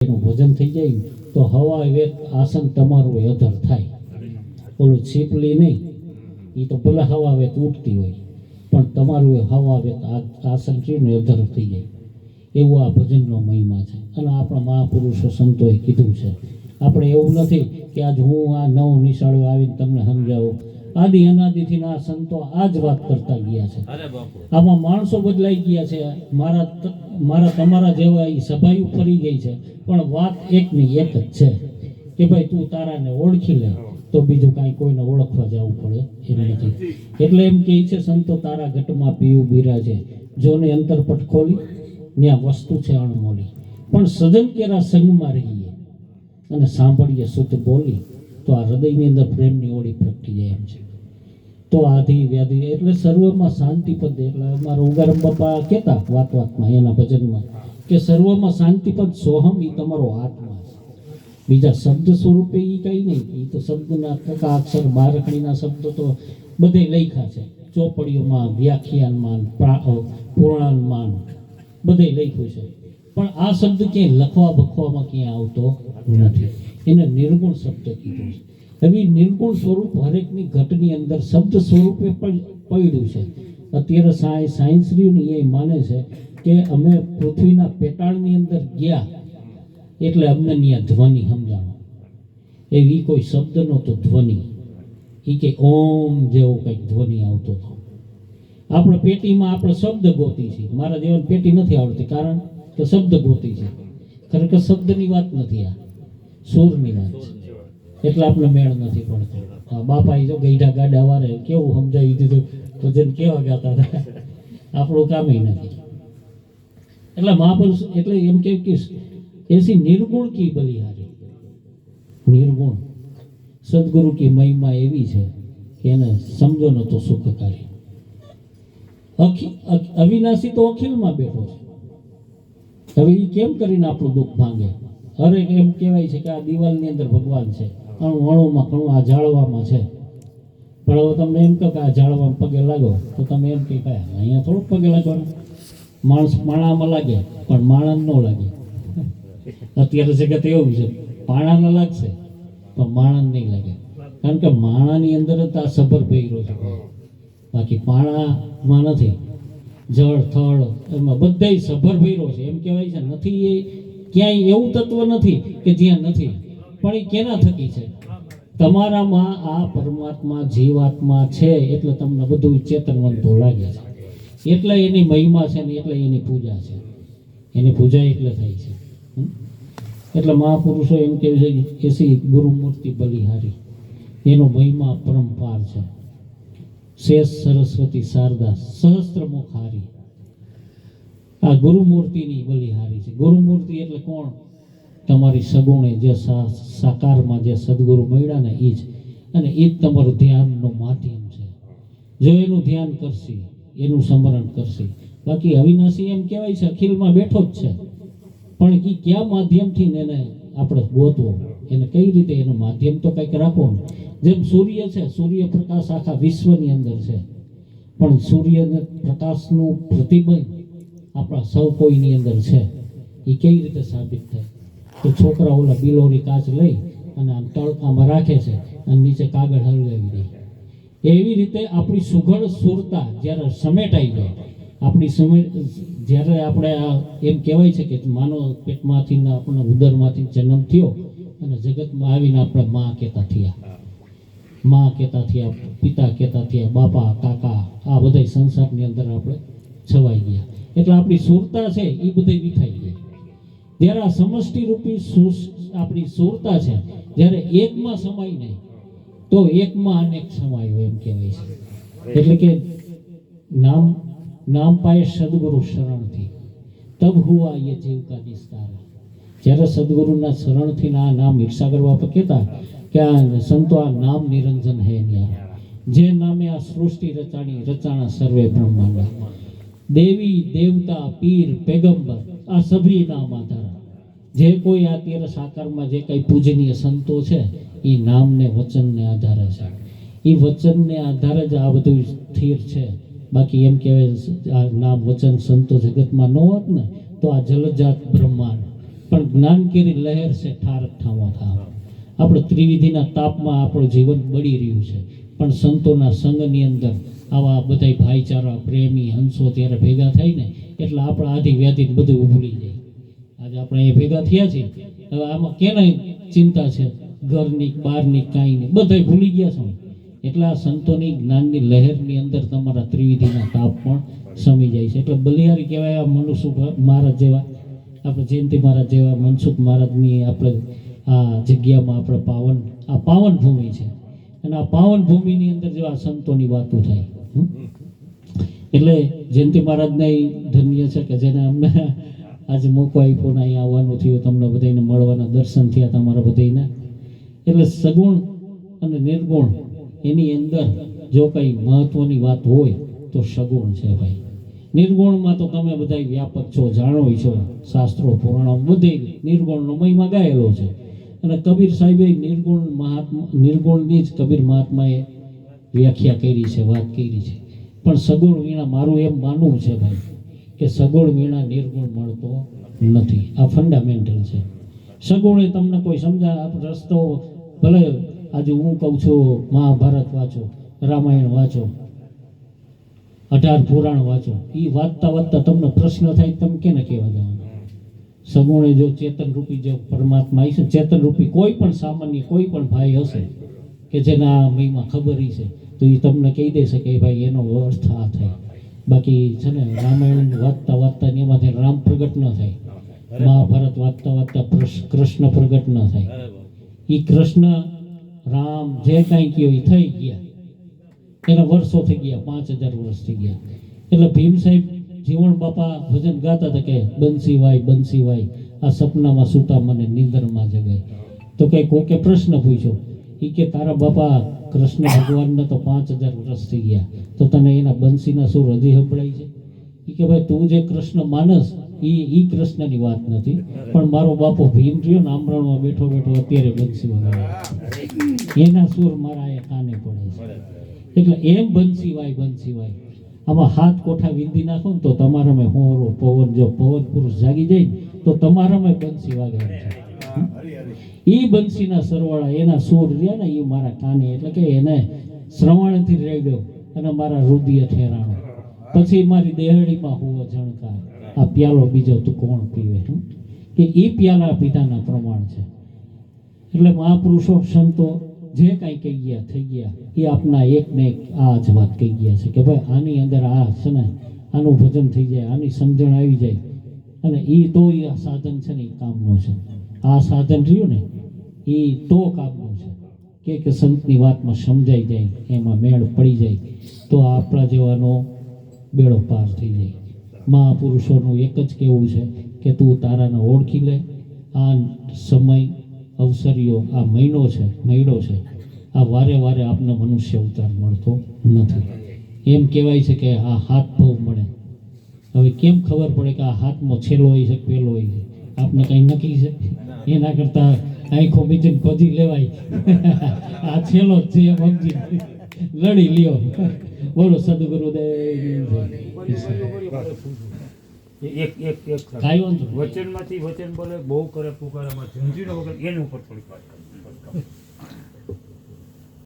એનું વજન થઈ જાય તો હવા વેત આસન તમારું અધર થાય. ઓલું છીપલી નહીં, એ તો ભલે હવા વેત ઉઠતી હોય પણ તમારું એ હવા વેત આસન થયું ને અધર થઈ જાય. એવું આ ભજનનો મહિમા છે. અને આપણા મહાપુરુષો સંતોએ કીધું છે. આપણે એવું નથી કે આજ હું આ નવ નિશાળો આવીને તમને સમજાવું. આદિ અનાદિથી આ સંતો આ જ વાત કરતા ગયા છે. આમાં માણસો બદલાઈ ગયા છે. મારા તમારા જેવા એ સભાયું ફરી ગઈ છે, પણ વાત એકની એક જ છે કે ભાઈ તું તારાને ઓળખી લે તો બીજું કાંઈ કોઈને ઓળખવા જવું પડે એમ નથી. એટલે એમ કહે છે સંતો, તારા ઘટમાં પીવું બિરાજે, જોને અંતરપટ ખોલી ત્યાં વસ્તુ છે અણમોલી. પણ સજન કેરા સંગમાં રહીએ અને સાંભળીએ શુદ્ધ બોલી તો આ હૃદયની અંદર પ્રેમની ઓળી પ્રગટી જાય એમ છે. તો આધિ વ્યાધિ એટલે સર્વમાં શાંતિપદ. એટલે અમારા ઉગારામ બાપા કહેતા વાતમાં એના ભજનમાં કે સર્વમાં શાંતિપદ સોહમ એ તમારો આત્મા છે. બીજા શબ્દ સ્વરૂપે એ કંઈ નહીં. એ તો શબ્દના કકા અક્ષર બારખડીના શબ્દ તો બધે લખ્યા છે. ચોપડીઓમાં, વ્યાખ્યાનમાં, પુરાણમાં બધે લખ્યું છે. પણ આ શબ્દ ક્યાંય લખવા બખવામાં ક્યાંય આવતો નથી. એને નિર્ગુણ શબ્દ કીધું છે. હવે નિર્ગુણ સ્વરૂપ હરેકની ઘટની અંદર શબ્દ સ્વરૂપે પણ પડ્યું છે. અત્યારે સાયન્સ રહ્યું એ માને છે કે અમે પૃથ્વીના પેટાળની અંદર ગયા એટલે અમને ત્યાં ધ્વનિ સમજાણો. એવી કોઈ શબ્દ નહોતો ધ્વનિ. એ કે ઓમ જેવો કંઈક ધ્વનિ આવતો હતો. આપણે પેટીમાં આપણે શબ્દ ગોતી છીએ. મારા જેવાની પેટી નથી આવડતી, કારણ કે શબ્દ ગોતી છે. ખરેખર શબ્દની વાત નથી, આ સૂરની વાત છે. એટલે આપણે મેળ નથી પડતો. બાપાએ જો ગઈઢા ગાડા વારે કેવું સમજાવી દીધું, ભજન કેવા ગાતા હતા. આપણું કામ નથી. એટલે મહાપુરુષ એટલે એમ કે એસી નિર્ગુણ કી બલિહારી. નિર્ગુણ સદગુરુ કી મહિમા એવી છે કે એને સમજો ન તો સુખકારી. અવિનાશી તો અખિલમાં બેઠો છે. હવે એ કેમ કરીને આપણું દુઃખ ભાંગે? અરે એમ કહેવાય છે કે આ દિવાલની અંદર ભગવાન છે, અણુમાં ઘણું આ ઝાડવામાં છે. પણ હવે તમને એમ કહો કે આ ઝાડવામાં પગે લાગો તો તમે એમ કહે અહીંયા થોડુંક પગે લાગવાનું. માણસ પાણામાં લાગે પણ માણસ ન લાગે. અત્યારે જગત એવું છે, પાણાને લાગશે પણ માણસ નહીં લાગે. કારણ કે માણાની અંદર જ આ સબર ભેગરો છે, બાકી પાણામાં નથી. જળ થળ એમાં બધાય સભર ભેરો છે. એમ કહેવાય છે નથી એ ક્યાંય એવું તત્વ નથી કે જ્યાં નથી. પણ એ કેના થકી છે? તમારામાં આ પરમાત્મા જીવાત્મા છે એટલે તમને બધું ચેતનવંતો લાગે છે. એટલે એની મહિમા છે ને એટલે એની પૂજા છે. એની પૂજા એટલે થાય છે. એટલે મહાપુરુષો એમ કહે છે કે એસી ગુરુમૂર્તિ બલિહારી, એનો મહિમા પરંપાર છે. શેષ સરસ્વતી શારદા સહસ્ત્રમુખ હારી. આ ગુરુમૂર્તિની બલિહારી છે. ગુરુમૂર્તિ એટલે કોણ? તમારી સગુણે જે સાકારમાં જે સદગુરુ મળ્યા ને એ જ. અને એ જ તમારું ધ્યાનનું માધ્યમ છે. જો એનું ધ્યાન કરશે, એનું સ્મરણ કરશે. બાકી અવિનાશી એમ કહેવાય છે અખિલમાં બેઠો જ છે, પણ એ કયા માધ્યમથી એને આપણે ગોતવો, એને કઈ રીતે એનું માધ્યમ તો કંઈક રાખવો ને. જેમ સૂર્ય છે, સૂર્યપ્રકાશ આખા વિશ્વની અંદર છે, પણ સૂર્ય પ્રકાશનું પ્રતિબંધ આપણા સૌ કોઈની અંદર છે. એ કેવી રીતે સાબિત થાય? તો છોકરા ઓલા બિલોરી કાચ લઈ અને આમ તડકામાં રાખે છે અને નીચે કાગળ હલવાવી દે. એવી રીતે આપણી સુઘડ સુરતા જ્યારે સમેટાઈ જાય, આપણી જ્યારે આપણે આ એમ કહેવાય છે કે માનો પેટમાંથી આપણા ઉદરમાંથી જન્મ થયો અને જગતમાં આવીને આપણે માં કહેતા થયા. માં કહેતા થયા, પિતા કહેતા થયા, બાપા કાકા, આ બધા સંસારની અંદર આપણે છવાઈ ગયા. એટલે આપણી સુરતા છે એ બધી વિખાઈ ગઈ. જ્યારે આ સમષ્ટિ રૂપી આપણી સુરતા છે, જ્યારે એકમાં સમાય નહીં તો એકમાં અનેક સમાયો એમ કહેવાય છે. એટલે કે નામ પાએ સદગુરુ શરણથી તબ હુઆ યે જીવ કા નિસ્તાર. જ્યારે સદગુરુના શરણથી આ નામ ઈર્ષાગર બાપા કહેતા કે આ સંતો આ નામ નિરંજન હે ન્યાર. જે નામે આ સૃષ્ટિ રચાણા સર્વે બ્રહ્માંડ. દેવી દેવતા પીર પેગંબર આ સભી નામ આધાર. જે કોઈ આ તેર સાકારમાં જે કંઈ પૂજનીય સંતો છે એ નામને વચનને આધારે છે. એ વચનને આધારે જ આ બધું સ્થિર છે. બાકી એમ કહેવાય આ નામ વચન સંતો જગતમાં ન હોત ને તો આ જલજાત બ્રહ્માંડ પણ જ્ઞાન કેરી લહેર છે ઠાર ઠાવા થાવ. આપણે ત્રિવિધિના તાપમાં આપણું જીવન બળી રહ્યું છે, પણ સંતોના સંગની અંદર આવા બધા ભાઈચારા પ્રેમી હંસો ત્યારે ભેગા થાય ને એટલે આપણા આધિ વ્યાધિ બધું ભૂલી જાય. આજે આપણે એ ભેગા થયા છીએ, હવે આમાં કેનાય ચિંતા છે, ઘરની બહારની કાંઈ નહીં, બધા ભૂલી ગયા છો. એટલે આ સંતોની જ્ઞાનની લહેરની અંદર તમારા ત્રિવિધિના તાપ પણ સમી જાય છે. એટલે બલિહારી કહેવાય આ મનુસુખ મહારાજ જેવા, આપણે જયંતિ મહારાજ જેવા મનસુખ મહારાજની આપણે આ જગ્યામાં આપણે પાવન ભૂમિ છે, અને આ પાવન ભૂમિની અંદર જો આ સંતોની વાતો થાય. એટલે જયંતિ મહારાજને ધન્ય છે કે જેને અમને આજે મોકો આપ્યો ને અહીંયા આવવાનું થયું, તમને બધાને મળવાના દર્શન થયા તમારા બધાના. એટલે સગુણ અને નિર્ગુણ એની અંદર જો કંઈ મહત્વની વાત હોય તો સગુણ છે ભાઈ. નિર્ગુણમાં તો તમે બધા વ્યાપક છો, જાણો છો, શાસ્ત્રો પુરાણો બધે નિર્ગુણનો મહિમા ગાયેલો છે. અને કબીર સાહેબે નિર્ગુણની જ કબીર મહાત્માએ વ્યાખ્યા કરી છે, વાત કરી છે. પણ સગુણ વીણા મારું એમ માનવું છે ભાઈ કે સગુણ વીણા નિર્ગુણ મળતો નથી. આ ફંડામેન્ટલ છે. સગુણે તમને કોઈ સમજા રસ્તો, ભલે આજે હું કહું છું મહાભારત વાંચો, રામાયણ વાંચો, 18 પુરાણ વાંચો, એ વાંચતા તમને પ્રશ્ન થાય તમે કેને કહેવા જવાના? સગુણે જો ચેતન રૂપી જો પરમાત્મા છે, ચેતન રૂપી કોઈ પણ સામાન્ય કોઈ પણ ભાઈ હશે કે જેને આ મહિમા ખબર છે તો એ તમને કહી દેશે કે ભાઈ એનો અર્થ આ થાય. બાકી છે ને રામાયણ વાંચતા ને એમાંથી રામ પ્રગટ ન થાય, મહાભારત વાંચતા કૃષ્ણ પ્રગટ ન થાય. એ કૃષ્ણ રામ જે કાંઈ કયો એ થઈ ગયા, એના વર્ષો થઈ ગયા, 5000 વર્ષ થઈ ગયા. એટલે ભીમ સાહેબ જીવણ બાપા ભજન ગાતા હતા કે બંસી વાય આ સપનામાં સૂતા મને નીંદરમાં જગાય. તો કઈ કોકે પ્રશ્ન પૂછ્યો, એ કે તારા બાપા કૃષ્ણ ભગવાનને તો 5000 વર્ષ થઈ ગયા, તો તને એના બંસીના સુર હજી સંભળાય છે? એ કે ભાઈ તું જે કૃષ્ણ માનસ એ કૃષ્ણની વાત નથી, પણ મારો બાપો ભીમ રહ્યો ને આમરણમાં બેઠો અત્યારે બંસી વગાડે, એના સુર મારા અહીંયા કાને પડે છે. એટલે એમ બંસી વાય આમાં હાથ કોઠા વિંધી નાખો ને તો તમારામાં હોરો પવન, જો પવન પુરુષ જાગી જાય તો તમારામાં બંસી વાગે છે. એ બંસીના સરવાળા એના સુર રહ્યા ને એ મારા કાને, એટલે કે એને શ્રવણથી રેડ્યો અને મારા રુદિય ઠેરાણો. પછી મારી દેહડીમાં હોવો જણકાર, આ પ્યાલો બીજો તું કોણ પીવે, કે એ પ્યાલા પીધાના પ્રમાણ છે. એટલે મહાપુરુષો સંતો જે કાંઈ કહી ગયા થઈ ગયા, એ આપના એક ને એક આ જ વાત કહી ગયા છે કે ભાઈ આની અંદર આ છે ને આનું ભજન થઈ જાય, આની સમજણ આવી જાય, અને એ તો આ સાધન છે ને એ કામનું છે. આ સાધન રહ્યું ને એ તો કામનું છે કે સંતની વાતમાં સમજાઈ જાય, એમાં મેળ પડી જાય તો આપણા જેવાનો બેડો પાર થઈ જાય. મહાપુરુષોનું એક જ કહેવું છે કે તું તારાને ઓળખી લે. આ સમય અવસરીઓ, આ મહિનો છે, આ વારે આપને મનુષ્ય અવતાર મળતો નથી. એમ કહેવાય છે કે આ હાથ પગ મળે. હવે કેમ ખબર પડે કે આ હાથમાં છેલ્લો હોય છે પહેલો હોય છે? આપને કંઈ નક્કી છે? એના કરતાં આંખો બીજીને ભજી લેવાય. આ છેલ્લો જ છે એમ સમજી લડી લ્યો. બોલો સદગુરુદેવ. વચનમાંથી વચન બોલે, બહુ કરે પુકારામાં ઝંઝીરો વગર એની ઉપર થોડીક વાત